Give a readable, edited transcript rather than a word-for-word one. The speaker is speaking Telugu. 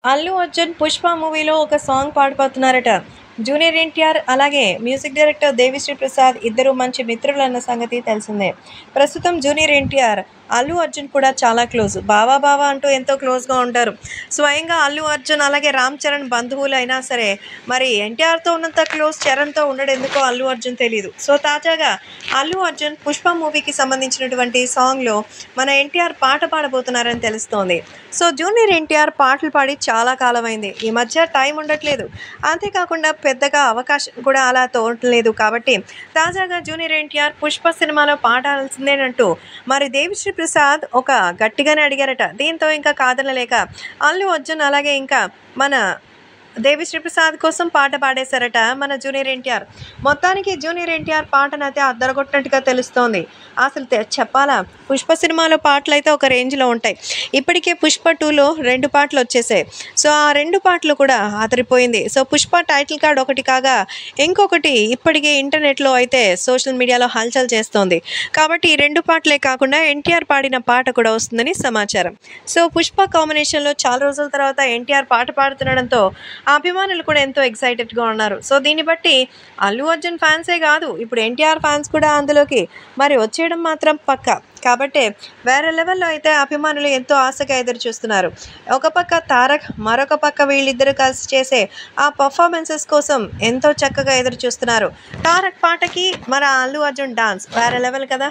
అల్లు అర్జున్ 'పుష్ప' మూవీలో ఒక సాంగ్ పాడబోతున్నారట. జూనియర్ ఎన్టీఆర్ అలాగే మ్యూజిక్ డైరెక్టర్ దేవిశ్రీ ప్రసాద్ ఇద్దరు మంచి మిత్రులన్న సంగతి తెలిసిందే. ప్రస్తుతం జూనియర్ ఎన్టీఆర్, అల్లు అర్జున్ కూడా చాలా క్లోజ్. బావా బావా అంటూ ఎంతో క్లోజ్‌గా ఉంటారు. స్వయంగా అల్లు అర్జున్ అలాగే రామ్ చరణ్ బంధువులు అయినా సరే, మరి ఎన్టీఆర్‌తో ఉన్నంత క్లోజ్ చరణ్‌తో ఉండడెందుకో అల్లు అర్జున్ తెలీదు. సో తాజాగా అల్లు అర్జున్ 'పుష్ప' మూవీకి సంబంధించినటువంటి సాంగ్‌లో మన ఎన్టీఆర్ పాట పాడబోతున్నారని తెలుస్తోంది. సో జూనియర్ ఎన్టీఆర్ పాటలు పాడి చాలా కాలమైంది. ఈ మధ్య టైం ఉండట్లేదు. అంతేకాకుండా పెద్దగా అవకాశం కూడా అలా తోడలేదు. కాబట్టి తాజాగా జూనియర్ ఎన్టీఆర్ 'పుష్ప' సినిమాలో పాడాల్సిందేనంటూ మరి దేవిశ్రీ ప్రసాద్ ఒక గట్టిగానే అడిగారట. దీంతో ఇంకా కాదనలేక అల్లు అర్జున్ అలాగే ఇంకా మన దేవిశ్రీ ప్రసాద్ కోసం పాట పాడేశారట మన జూనియర్ ఎన్టీఆర్. మొత్తానికి జూనియర్ ఎన్టీఆర్ పాటనైతే అద్దరగొట్టినట్టుగా తెలుస్తోంది. అసలు చెప్పాలా, 'పుష్ప' సినిమాలో పాటలైతే ఒక రేంజ్‌లో ఉంటాయి. ఇప్పటికే 'పుష్ప 2లో 2 పాటలు వచ్చేసాయి. సో ఆ 2 పాటలు కూడా అదిరిపోయింది. సో 'పుష్ప' టైటిల్ కార్డ్ ఒకటి కాగా, ఇంకొకటి ఇప్పటికే ఇంటర్నెట్‌లో అయితే సోషల్ మీడియాలో హల్చల్ చేస్తోంది. కాబట్టి ఈ 2 పాటలే కాకుండా ఎన్టీఆర్ పాడిన పాట కూడా వస్తుందని సమాచారం. సో 'పుష్ప' కాంబినేషన్‌లో చాలా రోజుల తర్వాత ఎన్టీఆర్ పాట పాడుతుండడంతో అభిమానులు కూడా ఎంతో ఎక్సైటెడ్‌గా ఉన్నారు. సో దీన్ని బట్టి అల్లు అర్జున్ ఫ్యాన్సే కాదు, ఇప్పుడు ఎన్టీఆర్ ఫ్యాన్స్ కూడా అందులోకి మరి వచ్చేయడం మాత్రం పక్కా. కాబట్టే వేరే లెవెల్‌లో అయితే అభిమానులు ఎంతో ఆశగా ఎదురు చూస్తున్నారు. ఒక పక్క తారక్, మరొక పక్క వీళ్ళిద్దరూ కలిసి చేసే ఆ పెర్ఫార్మెన్సెస్ కోసం ఎంతో చక్కగా ఎదురు చూస్తున్నారు. తారక్ పాటకి మన అల్లు అర్జున్ డాన్స్ వేరే లెవెల్ కదా!